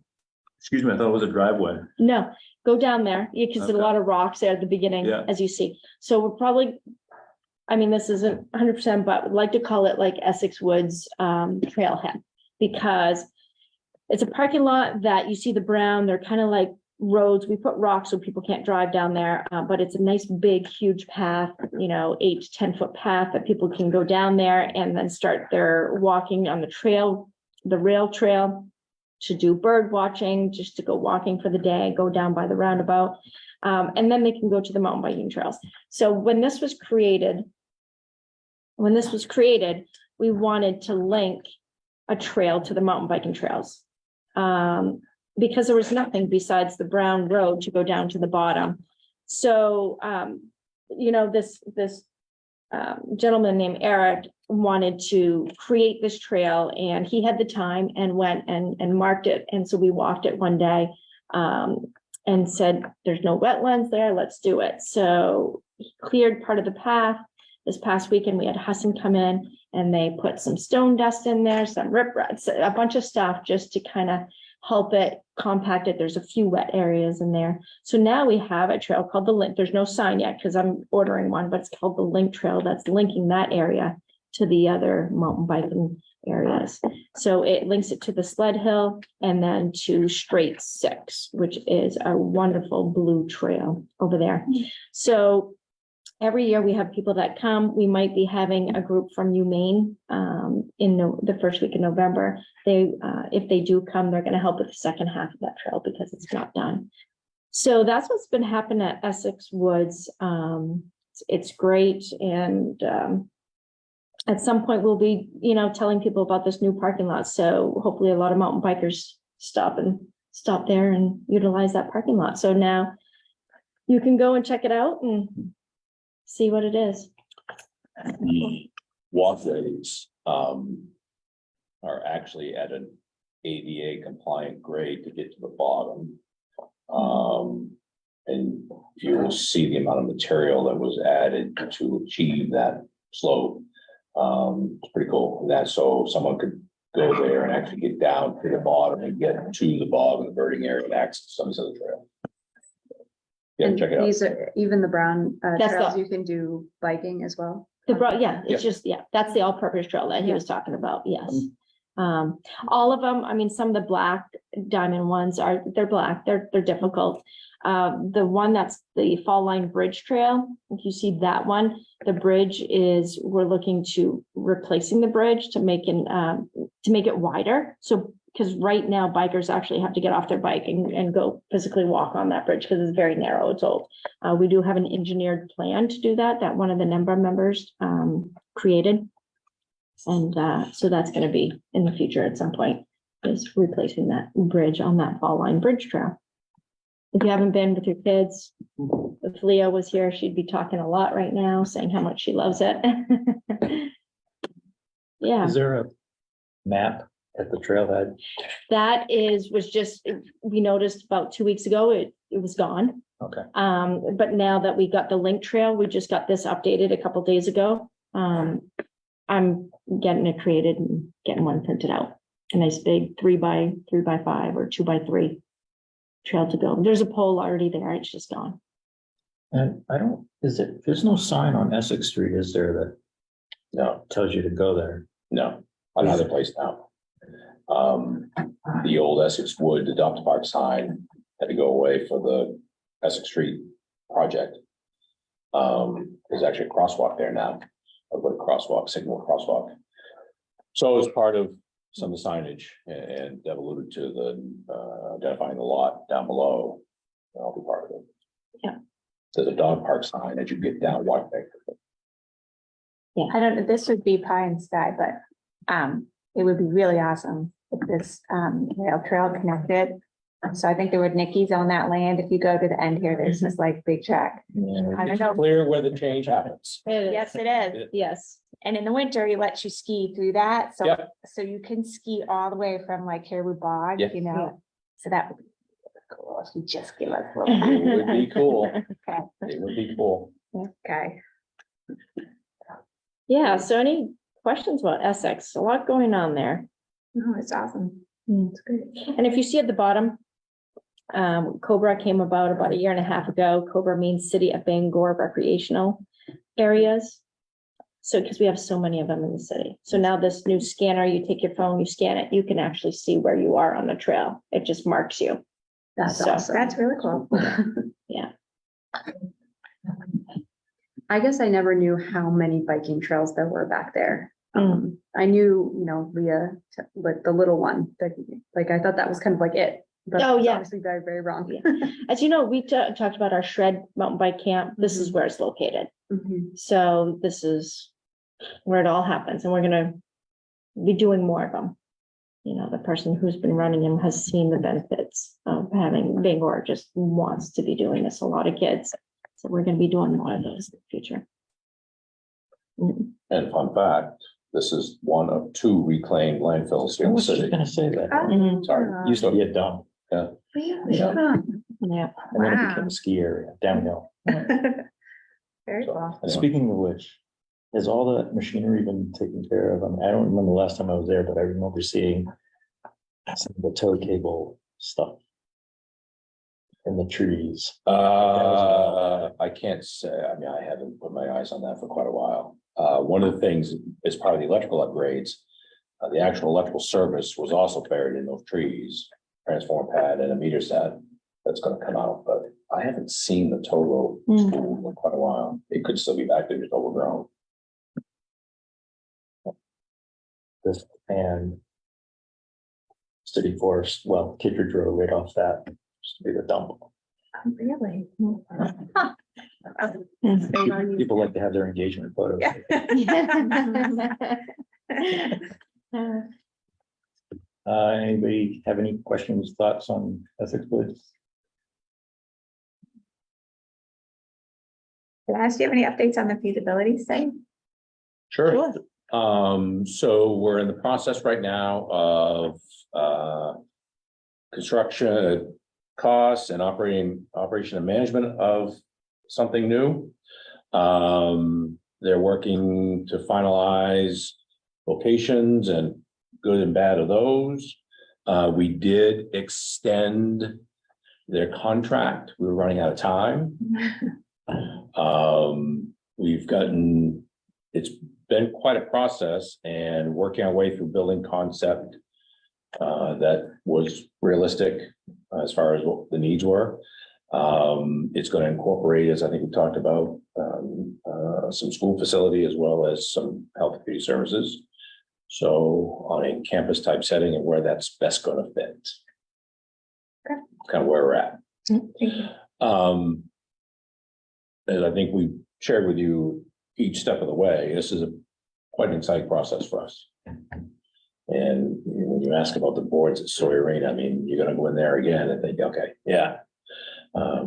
excuse me, I thought it was a driveway. No, go down there, because there's a Okay. lot of rocks there at the beginning, Yeah. as you see. So we're probably, I mean, this isn't 100%, but would like to call it like Essex Woods Trailhead, because it's a parking lot that you see the brown, they're kind of like roads. We put rocks so people can't drive down there, but it's a nice, big, huge path, 8 to 10 foot path that people can go down there and then start their walking on the trail, the rail trail, to do bird watching, just to go walking for the day, go down by the roundabout. And then they can go to the mountain biking trails. So when this was created, we wanted to link a trail to the mountain biking trails. Because there was nothing besides the brown road to go down to the bottom. So, this gentleman named Eric wanted to create this trail, and he had the time and went and marked it. And so we walked it one day and said, there's no wetlands there, let's do it. So he cleared part of the path. This past weekend, we had Husson come in and they put some stone dust in there, some riprap, a bunch of stuff just to kind of help it compact it. There's a few wet areas in there. So now we have a trail called the Link. There's no sign yet because I'm ordering one, but it's called the Link Trail that's linking that area to the other mountain biking areas. So it links it to the sled hill and then to Straight 6, which is a wonderful blue trail over there. So every year we have people that come. We might be having a group from UMaine in the first week of November. If they do come, they're going to help with the second half of that trail because it's not done. So that's what's been happening at Essex Woods. It's great. And at some point we'll be, telling people about this new parking lot. So hopefully a lot of mountain bikers stop there and utilize that parking lot. So now you can go and check it out and see what it is. The walkways are actually at an ADA compliant grade to get to the bottom. And you will see the amount of material that was added to achieve that slope. It's pretty cool. That's so someone could go there and actually get down to the bottom and get to the bottom of the birding area and access some of the trail. Yeah, And check it out. these are even the brown That's trails, the- you can do biking as well. That's the all-purpose trail that he was talking about, yes. All of them, I mean, some of the black diamond ones they're black, they're difficult. The one that's the Fall Line Bridge Trail, if you see that one, the bridge we're looking to replacing the bridge to make it wider. So, because right now bikers actually have to get off their bike and go physically walk on that bridge because it's very narrow, it's old. We do have an engineered plan to do that one of the NEMBA members created. And so that's going to be in the future at some point, is replacing that bridge on that Fall Line Bridge Trail. If you haven't been with your kids, if Leah was here, she'd be talking a lot right now, saying how much she loves it. Yeah. Is there a map at the trailhead? That we noticed about 2 weeks ago, it was gone. Okay. But now that we got the link trail, we just got this updated a couple days ago. I'm getting it created and getting one printed out. A nice big 3x3x5 or 2x3 trail to go. There's a pole already there. It's just gone. And there's no sign on Essex Street, is there, that No, tells you to go there? no, another place now. The old Essex Wood, the Dr. Park sign had to go away for the Essex Street project. There's actually a crosswalk there now, signal crosswalk. So as part of some of the signage, and Deb alluded to the identifying the lot down below, that'll be part of it. Yeah. There's a dog park sign as you get down Whitebank. I don't know, this would be pie in the sky, but it would be really awesome if this rail trail connected. So I think there were Nickies on that land. If you go to the end here, there's this like big track. I don't know. Clear where the change happens. Yes, it is. Yes. And in the winter, he lets you ski through that. So, Yep. so you can ski all the way from like Caribou Bog, Yeah. you know? So that would be cool if you just give us. a It little- would be cool. Okay, It would be cool. okay. Yeah, so any questions about Essex? A lot going on there. No, it's awesome. Hmm. It's good. And if you see at the bottom, Cobra came about a year and a half ago. Cobra means City of Bangor recreational areas. So, because we have so many of them in the city. So now this new scanner, you take your phone, you scan it, you can actually see where you are on the trail. It just marks you. That's So- awesome. That's really cool. Yeah. I guess I never knew how many biking trails there were back there. Mm. I knew, Leah, like the little one, like I thought that was kind of like it. But Oh, it's yeah. Obviously very, very wrong. As you know, we talked about our Shred mountain bike camp. This is where it's located. Mhm. So this is where it all happens, and we're gonna be doing more of them. You know, the person who's been running them has seen the benefits of having Bangor, just wants to be doing this, a lot of kids. So we're gonna be doing more of those in the future. Mm. And fun fact, this is one of 2 reclaimed landfills I in the was just city. gonna say that. Mhm. Sorry. Used to be a dump, Really? Yeah. Huh. Yeah, and then it Wow. became a ski area downhill. Very So, cool. anyway. Speaking of which, has all that machinery been taken care of? I mean, I don't remember the last time I was there, but I remember seeing some of the tow cable stuff in the trees. I can't say, I mean, I haven't put my eyes on that for quite a while. One of the things as part of the electrical upgrades, the actual electrical service was also buried in those trees, transform pad and a meter set that's gonna come out, but I haven't seen the tow road school in quite a while. It could still be back there, just overgrown. This and city forest, well, Kittredge Road right off that, used to be the dump. Really? People like to have their engagement photos. Anybody have any questions, thoughts on Essex Woods? Last, do you have any updates on the feasibility study? Sure. So we're in the process right now of, construction costs and operation and management of something new. They're working to finalize locations and good and bad of those. We did extend their contract. We were running out of time. It's been quite a process and working our way through building concept that was realistic as far as what the needs were. It's going to incorporate, as I think we talked about, some school facility as well as some health and beauty services. So on a campus type setting and where that's best going to fit. Okay. Kind of where we're at. Thank you. As I think we shared with you each step of the way, this is quite an exciting process for us. And when you ask about the boards at Sawyer Arena, I mean, you're gonna go in there again and think, okay, yeah.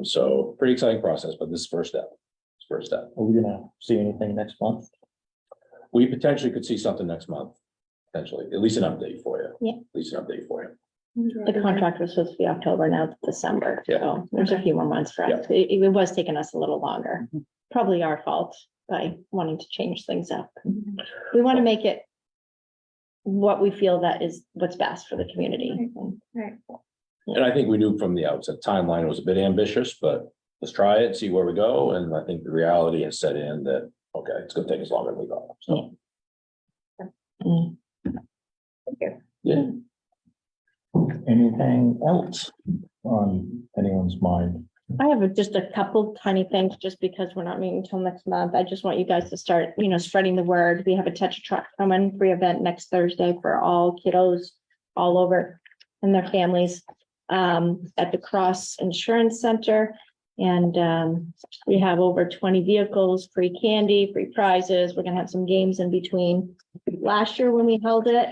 So pretty exciting process, but this is first step. It's first step. Are we gonna see anything next month? We potentially could see something next month, potentially, at least an update for you. Yeah. At least an update for you. the contract was supposed to be October, now it's December, Yeah. so there's a few more months for us. It was taking us a little longer. Probably our fault by wanting to change things up. We want to make it what we feel that is what's best for the community. Right. And I think we knew from the outset, timeline was a bit ambitious, but let's try it, see where we go. And I think the reality has set in that, okay, it's gonna take us longer than we thought. So, Mm. Thank you. yeah. Anything else on anyone's mind? I have just a couple tiny things, just because we're not meeting until next month. I just want you guys to start, spreading the word. We have a Touch a Truck coming, free event next Thursday for all kiddos all over and their families at the Cross Insurance Center. And we have over 20 vehicles, free candy, free prizes. We're gonna have some games in between. Last year when we held it,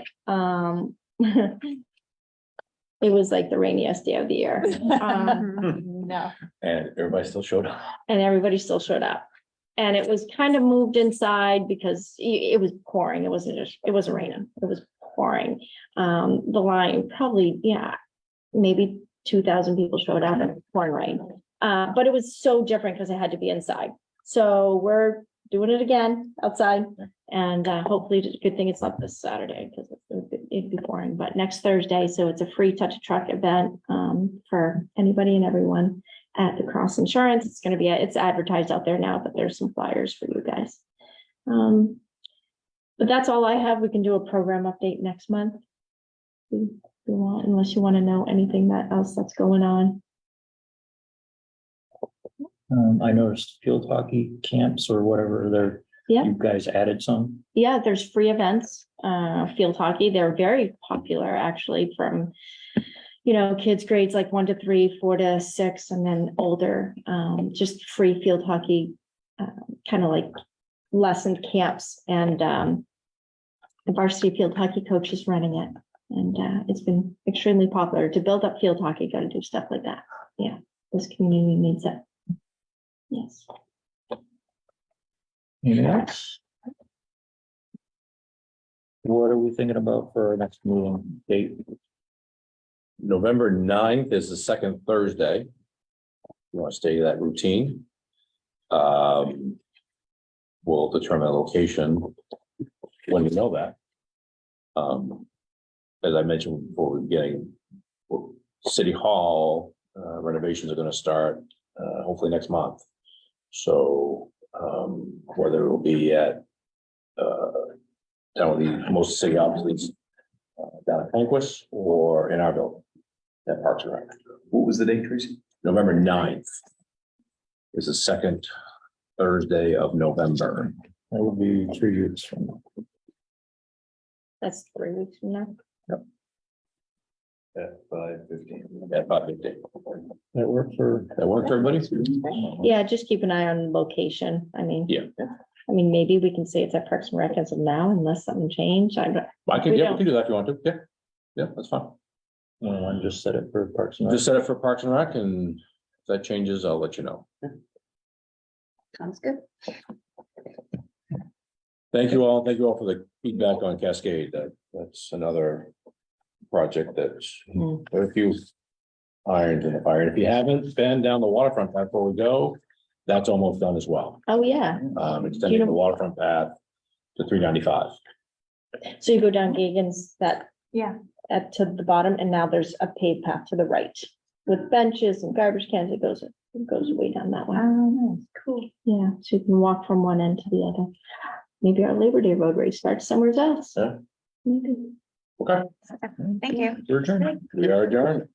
it was like the rainiest day of the year. No. And everybody still showed up. And everybody still showed up. And it was kind of moved inside because it was pouring. It wasn't raining. It was pouring. The line probably, maybe 2,000 people showed up in pouring rain. But it was so different because it had to be inside. So we're doing it again outside. And hopefully it's a good thing it's not this Saturday because it'd be boring, but next Thursday. So it's a free touch a truck event for anybody and everyone at the Cross Insurance. It's going to be, it's advertised out there now, but there's some flyers for you guys. But that's all I have. We can do a program update next month. If you want, unless you want to know anything else that's going on. I noticed field hockey camps or whatever there. Yeah. You guys added some. Yeah, there's free events, field hockey. They're very popular actually from, kids grades like 1 to 3, 4 to 6, and then older, just free field hockey, kind of like lesson camps. And the varsity field hockey coach is running it. And it's been extremely popular. To build up field hockey, got to do stuff like that. Yeah, this community needs it. Yes. Anything else? What are we thinking about for our next meeting date? November 9th is the second Thursday. You want to stay to that routine? We'll determine a location when we know that. As I mentioned before, we're getting City Hall renovations are going to start hopefully next month. So whether it will be at down with the most city offices down at Conquest or in our building at Parks and Rec. What was the date, Tracy? November 9th is the second Thursday of November. That would be 3 years from now. That's 3 weeks from now. At 5:15. At 5:15. That work for, That work for everybody? Yeah, just keep an eye on location. I mean. Yeah. I mean, maybe we can say it's at Parks and Rec as of now, unless something changed. I can, We yeah, don't. we can do that if you want to. Yeah. Yeah, that's fine. I just set it for Parks and Rec. Just set it for Parks and Rec, and if that changes, I'll let you know. Sounds good. Thank you all. Thank you all for the feedback on Cascade. That's another project that's a few irons in the fire. And if you haven't been down the waterfront path before we go, that's almost done as well. Oh, yeah. Extending the waterfront path to 395. So you go down Gagan's Yeah. to the bottom, and now there's a paved path to the right with benches and garbage cans. It goes way down that way. Oh, nice. Cool. Yeah, so you can walk from one end to the other. Maybe our Labor Day road race starts somewhere else. Yeah. Maybe. Okay, Thank you. Your turn. we are adjourned.